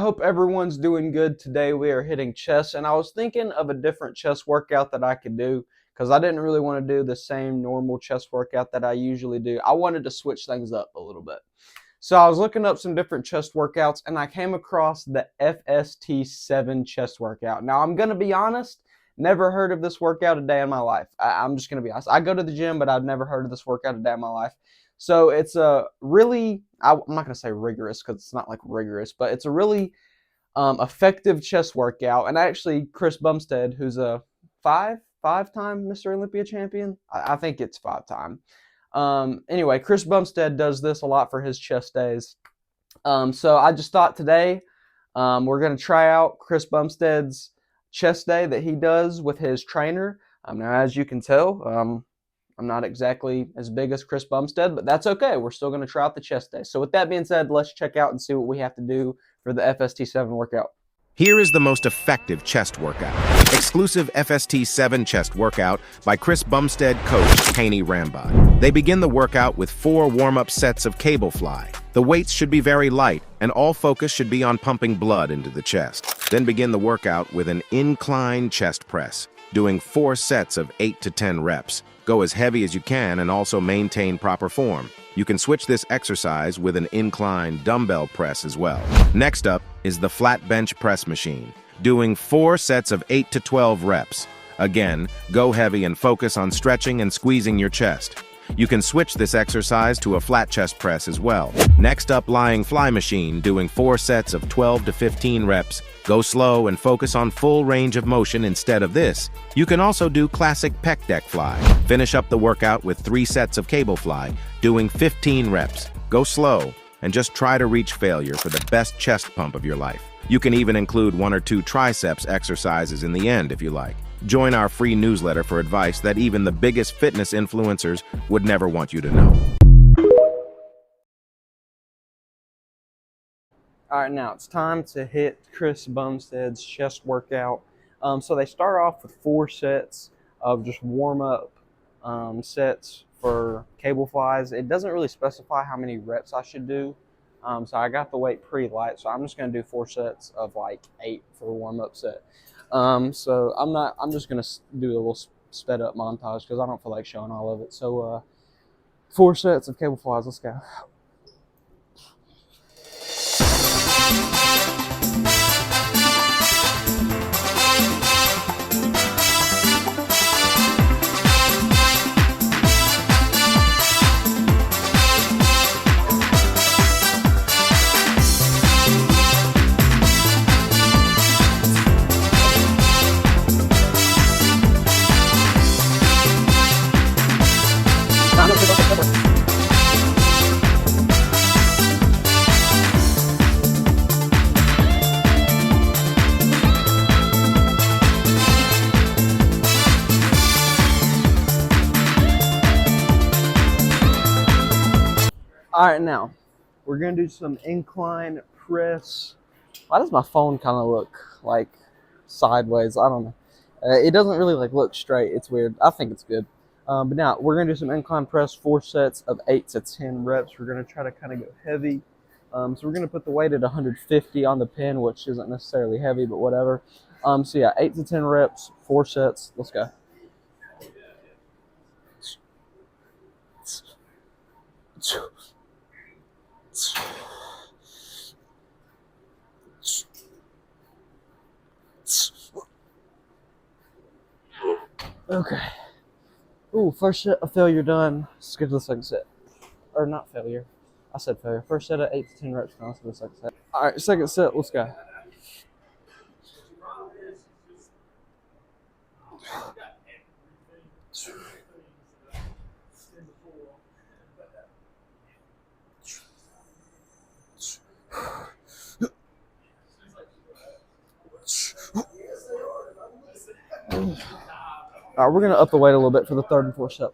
hope everyone's doing good. Today we are hitting chest, and I was thinking of a different chest workout that I could do because I didn't really want to do the same normal chest workout that I usually do. I wanted to switch things up a little bit. So I was looking up some different chest workouts, and I came across the FST7 chest workout. Now, I'm going to be honest, never heard of this workout a day in my life. I'm just going to be honest. I go to the gym, but I've never heard of this workout a day in my life. So it's a really, I'm not going to say rigorous because it's not like rigorous, but it's a really effective chest workout. And actually, Chris Bumstead, who's a five-time Mr. Olympia champion, I think it's 5-time. Anyway, Chris Bumstead does this a lot for his chest days. So I just thought today we're going to try out Chris Bumstead's chest day that he does with his trainer. Now, as you can tell, I'm not exactly as big as Chris Bumstead, but that's okay. We're still going to try out the chest day. So with that being said, let's check out and see what we have to do for the FST7 workout. Here is the most effective chest workout. Exclusive FST7 chest workout by Chris Bumstead coach Haney Rambod. They begin the workout with 4 warm-up sets of cable fly. The weights should be very light, and all focus should be on pumping blood into the chest. Then begin the workout with an incline chest press, doing 4 sets of 8 to 10 reps. Go as heavy as you can and also maintain proper form. You can switch this exercise with an incline dumbbell press as well. Next up is the flat bench press machine, doing 4 sets of 8 to 12 reps. Again, go heavy and focus on stretching and squeezing your chest. You can switch this exercise to a flat chest press as well. Next up, lying fly machine, doing 4 sets of 12 to 15 reps. Go slow and focus on full range of motion instead of this. You can also do classic pec deck fly. Finish up the workout with 3 sets of cable fly, doing 15 reps. Go slow and just try to reach failure for the best chest pump of your life. You can even include 1 or 2 triceps exercises in the end if you like. Join our free newsletter for advice that even the biggest fitness influencers would never want you to know. All right, now it's time to hit Chris Bumstead's chest workout. So they start off with 4 sets of just warm-up sets for cable flies. It doesn't really specify how many reps I should do. So I got the weight pretty light, so I'm just going to do 4 sets of like 8 for a warm-up set. So I'm just going to do a little sped up montage because I don't feel like showing all of it. So 4 sets of cable flies, let's go. All right, now we're gonna do some incline press. Why does my phone kind of look like sideways? I don't know. It doesn't really like look straight. It's weird. I think it's good. But now we're gonna do some incline press, 4 sets of 8 to 10 reps. We're gonna try to kind of go heavy. So we're gonna put the weight at 150 on the pin, which isn't necessarily heavy, but whatever. So yeah, 8 to 10 reps, 4 sets. Let's go. Okay. Ooh, first set of failure done. Let's get to the second set. Or not failure. I said failure. First set of 8 to 10 reps. Now let's go to the second set. All right, second set. Let's go. All right, we're gonna up the weight a little bit for the third and fourth set.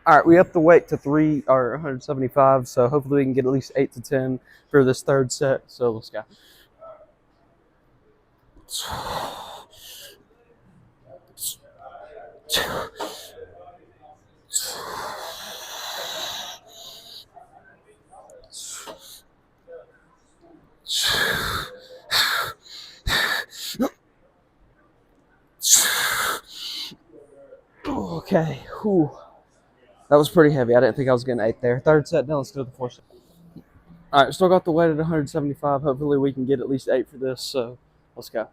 All right, we upped the weight to 175, so hopefully we can get at least 8 to 10 for this third set. So let's go. Okay, whew. That was pretty heavy. I didn't think I was getting 8 there. Third set, now let's do the fourth set. All right, still got the weight at 175. Hopefully we can get at least 8 for this, so let's go.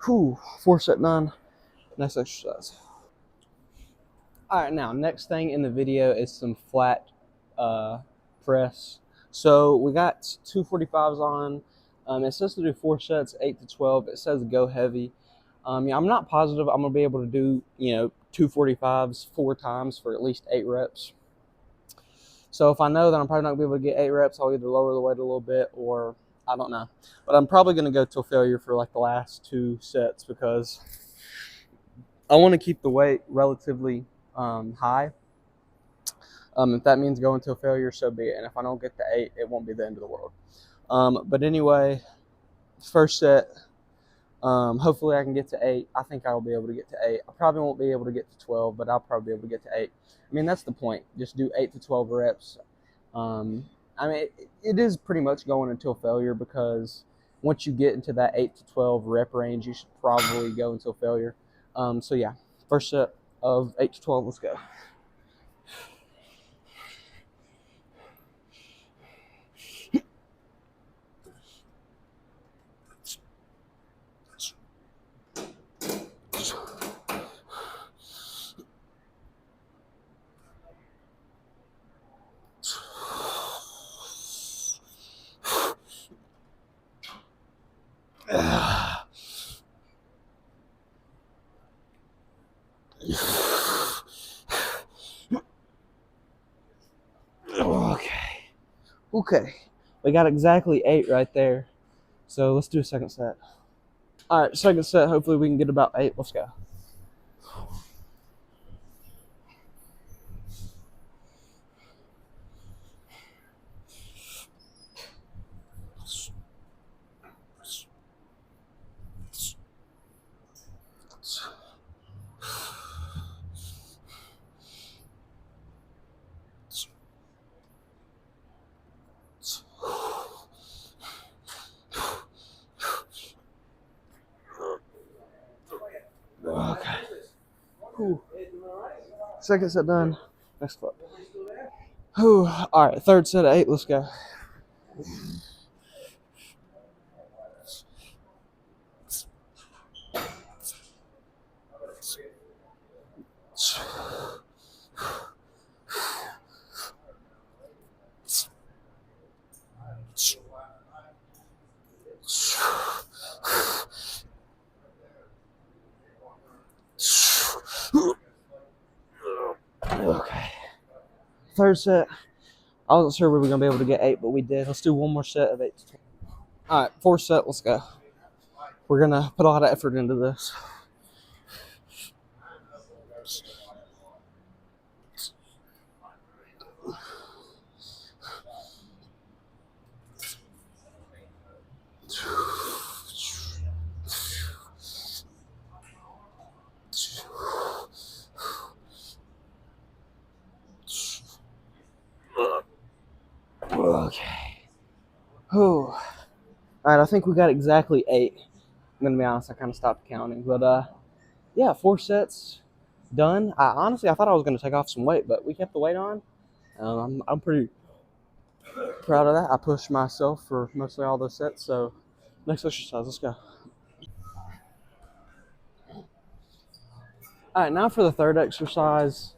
Whew, 4 set 9. Next exercise. All right, now next thing in the video is some flat press. So we got 245s on. It says to do 4 sets, 8 to 12. It says go heavy. Yeah, I'm not positive I'm gonna be able to do 245s 4 times for at least 8 reps. So if I know that I'm probably not gonna be able to get 8 reps, I'll either lower the weight a little bit or I don't know. But I'm probably gonna go till failure for like the last 2 sets because I want to keep the weight relatively high. If that means going to a failure, so be it. And if I don't get to 8, it won't be the end of the world. But anyway, first set, hopefully I can get to 8. I think I will be able to get to 8. I probably won't be able to get to 12, but I'll probably be able to get to 8. I mean, that's the point. Just do 8 to 12 reps. I mean, it is pretty much going until failure because once you get into that 8 to 12 rep range, you should probably go until failure. So yeah, first set of 8 to 12, let's go. Okay, we got exactly 8 right there. So let's do a second set. All right, second set. Hopefully we can get about 8. Let's go. Okay. Whew. Second set done. Next clip. Whew. All right, third set of 8. Let's go. Okay. Third set. I wasn't sure we were going to be able to get 8, but we did. Let's do one more set of 8 to 12. All right, fourth set. Let's go. We're going to put a lot of effort into this. Okay. Whew. All right, I think we got exactly 8. I'm going to be honest, I kind of stopped counting. But, yeah, 4 sets done. Honestly, I thought I was going to take off some weight, but we kept the weight on. I'm pretty proud of that. I pushed myself for mostly all those sets. So, next exercise, let's go. All right, now for the third exercise.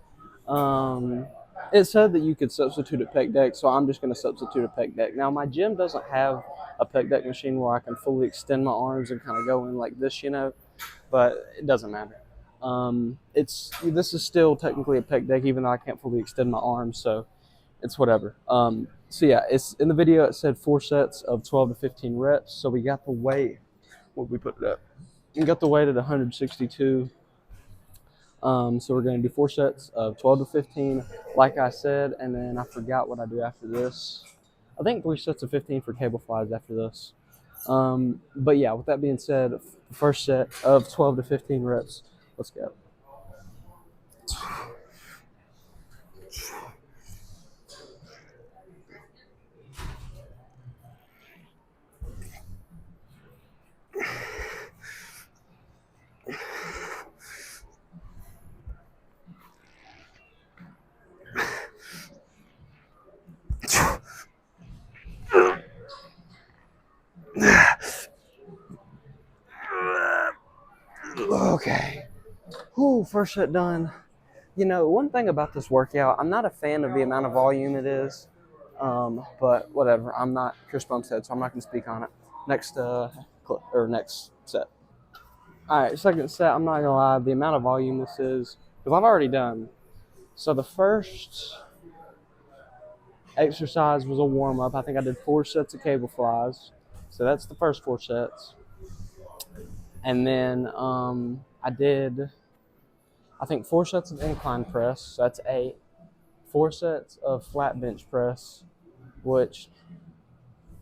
It said that you could substitute a pec deck, so I'm just going to substitute a pec deck. Now, my gym doesn't have a pec deck machine where I can fully extend my arms and kind of go in like this, but it doesn't matter. This is still technically a pec deck, even though I can't fully extend my arms, so it's whatever. So yeah, it's in the video. It said 4 sets of 12 to 15 reps. So we got the weight. What did we put it up? We got the weight at 162. So we're going to do 4 sets of 12 to 15, like I said, and then I forgot what I do after this. I think 3 sets of 15 for cable flies after this. But yeah, with that being said, first set of 12 to 15 reps. Let's go. Okay. Whew, first set done. You know, one thing about this workout, I'm not a fan of the amount of volume it is, but whatever. I'm not Chris Bumstead, so I'm not going to speak on it. Next clip or next set. All right, second set. I'm not gonna lie, the amount of volume this is, because I've already done. So the first exercise was a warm up. I think I did 4 sets of cable flies. So that's the first 4 sets, and then I did, I think 4 sets of incline press. So that's 8. 4 sets of flat bench press, which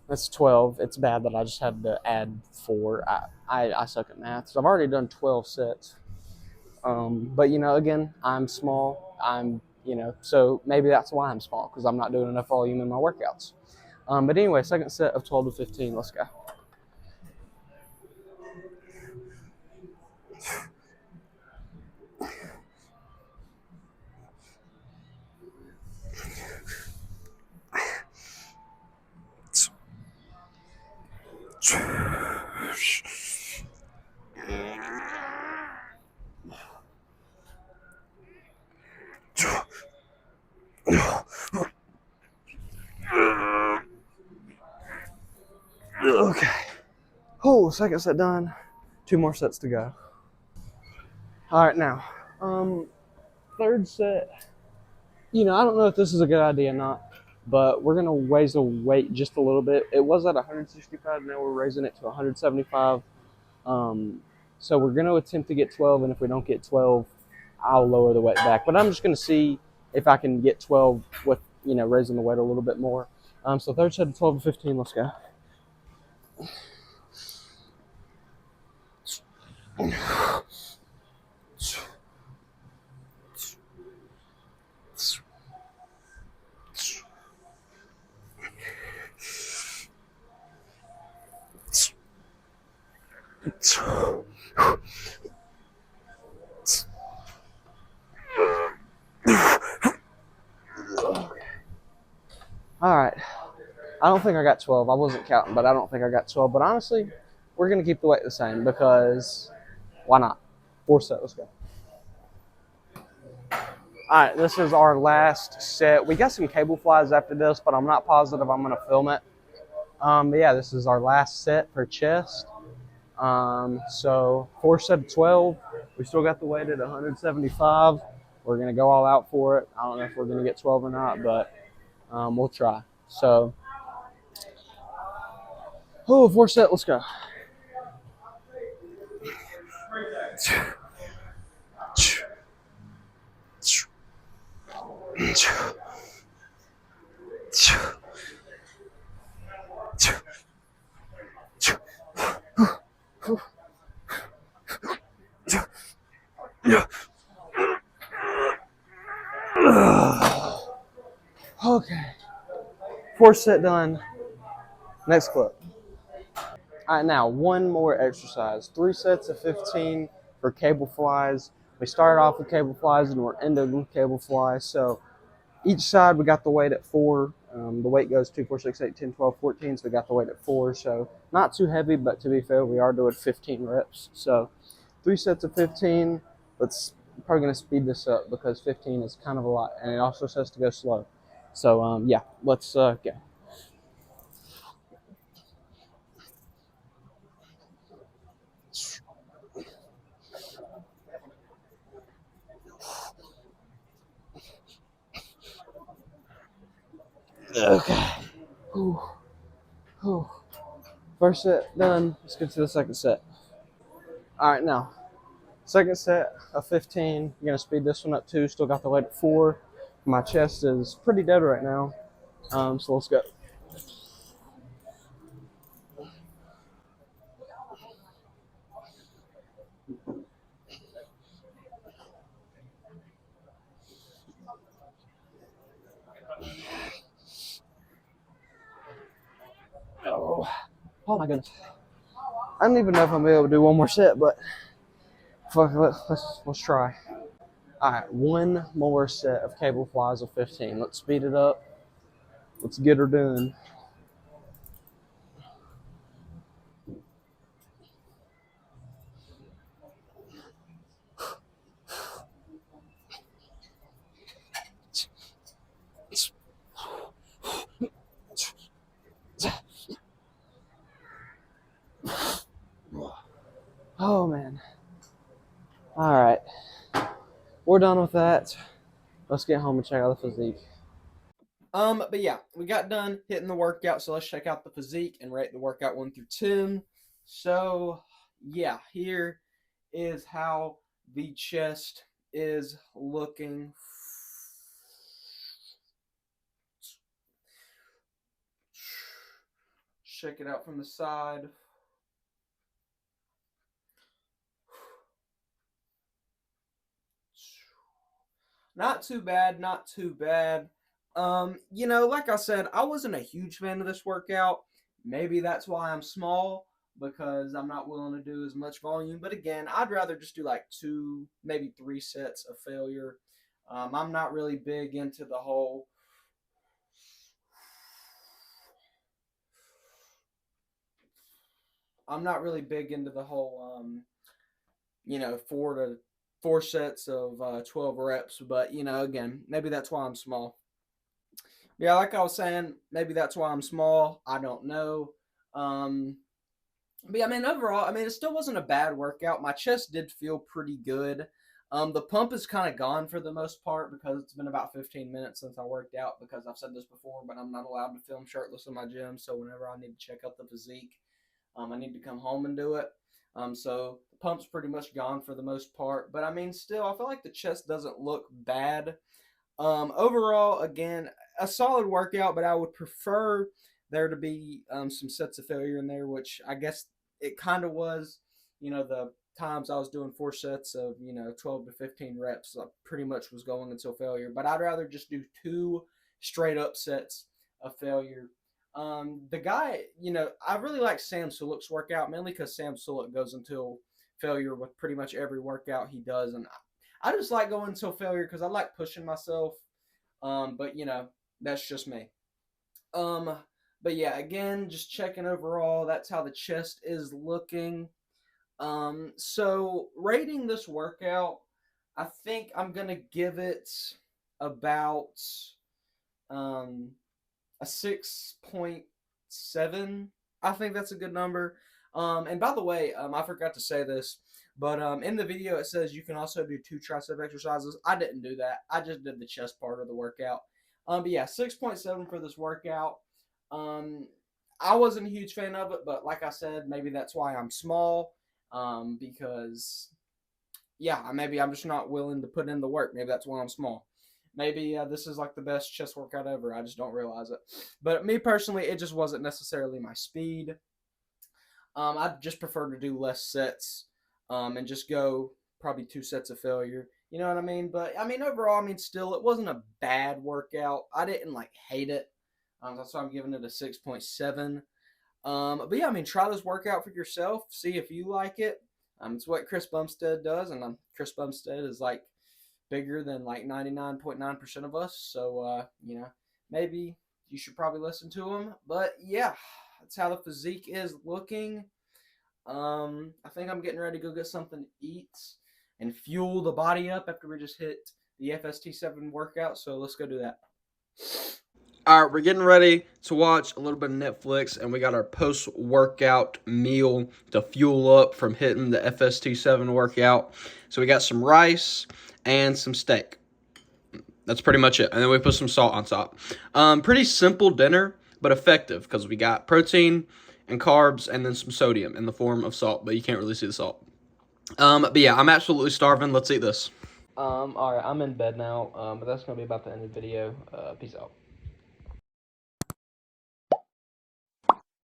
that's 12. It's bad that I just had to add 4. I suck at math, so I've already done 12 sets. But you know, again, I'm small. So maybe that's why I'm small, because I'm not doing enough volume in my workouts. But anyway, second set of 12 to 15. Let's go. Okay. Oh, second set done. 2 more sets to go. All right, now, third set. You know, I don't know if this is a good idea or not, but we're gonna raise the weight just a little bit. It was at 165. Now we're raising it to 175. So we're gonna attempt to get 12, and if we don't get 12, I'll lower the weight back. But I'm just gonna see if I can get 12 with, you know, raising the weight a little bit more. So third set of 12 to 15. Let's go. All right. I don't think I got 12. I wasn't counting, but I don't think I got 12. But honestly, we're going to keep the weight the same, because why not? 4 sets. Let's go. All right, this is our last set. We got some cable flies after this, but I'm not positive I'm going to film it. But yeah, this is our last set for chest. So 4 sets of 12. We still got the weight at 175. We're going to go all out for it. I don't know if we're going to get 12 or not, but we'll try. So, 4 sets. Let's go. Okay. 4 set done. Next clip. All right, now one more exercise. 3 sets of 15 for cable flies. We started off with cable flies and we're ending with cable flies. So each side we got the weight at 4. The weight goes 2, 4, 6, 8, 10, 12, 14. So we got the weight at 4. So not too heavy, but to be fair, we are doing 15 reps. So 3 sets of 15. Let's probably going to speed this up, because 15 is kind of a lot, and it also says to go slow. So yeah, let's go. Okay. Whew. Whew. First set done. Let's get to the second set. All right, now Second set of 15. You're gonna speed this one up too. Still got the weight at 4. My chest is pretty dead right now. So let's go. Oh, oh my goodness. I don't even know if I'm able to do one more set, but fuck, let's try. All right, one more set of cable flies of 15. Let's speed it up. Let's get her done. Oh man. All right, we're done with that. Let's get home and check out the physique. But yeah, we got done hitting the workout, so let's check out the physique and rate the workout 1 through 10. So yeah, here is how the chest is looking. Check it out from the side. Not too bad, not too bad. Like I said, I wasn't a huge fan of this workout. Maybe that's why I'm small, because I'm not willing to do as much volume. But again, I'd rather just do like 2, maybe 3 sets of failure. I'm not really big into the whole I'm not really big into the whole 4 sets of 12 reps, but again, maybe that's why I'm small. Yeah, like I was saying, maybe that's why I'm small. I don't know. Um, but yeah, I mean, overall, I mean, it still wasn't a bad workout. My chest did feel pretty good. The pump is kind of gone for the most part because it's been about 15 minutes since I worked out. Because I've said this before, but I'm not allowed to film shirtless in my gym. So whenever I need to check out the physique, I need to come home and do it. So the pump's pretty much gone for the most part. But I mean, still, I feel like the chest doesn't look bad. Overall, again, a solid workout, but I would prefer there to be some sets of failure in there, which I guess it kind of was. The times I was doing 4 sets of 12 to 15 reps, I pretty much was going until failure. But I'd rather just do 2 straight up sets of failure. The guy, I really like Sam Sulek's workout, mainly because Sam Sulek goes until failure with pretty much every workout he does, and I just like going until failure because I like pushing myself. But that's just me. Um, but yeah, again, just checking overall. That's how the chest is looking. So rating this workout, I think I'm gonna give it about um a 6.7. I think that's a good number. And by the way, I forgot to say this, but in the video it says you can also do 2 tricep exercises. I didn't do that. I just did the chest part of the workout. But yeah, 6.7 for this workout. Um, I wasn't a huge fan of it, but like I said, maybe that's why I'm small. Because yeah, maybe I'm just not willing to put in the work. Maybe that's why I'm small. Maybe this is like the best chest workout ever. I just don't realize it. But me personally, it just wasn't necessarily my speed. I just prefer to do less sets and just go probably 2 sets of failure. You know what I mean? But I mean, overall, I mean, still, it wasn't a bad workout. I didn't like hate it. That's why I'm giving it a 6.7. But yeah, I mean, try this workout for yourself. See if you like it. It's what Chris Bumstead does, and Chris Bumstead is like bigger than like 99.9% of us. So, maybe you should probably listen to him. But yeah, that's how the physique is looking. I think I'm getting ready to go get something to eat and fuel the body up after we just hit the FST7 workout. So let's go do that. All right, we're getting ready to watch a little bit of Netflix, and we got our post-workout meal to fuel up from hitting the FST7 workout. So we got some rice and some steak. That's pretty much it. And then we put some salt on top. Pretty simple dinner, but effective because we got protein and carbs and then some sodium in the form of salt, but you can't really see the salt. But yeah, I'm absolutely starving. Let's eat this. All right, I'm in bed now. But that's gonna be about the end of the video. Peace out.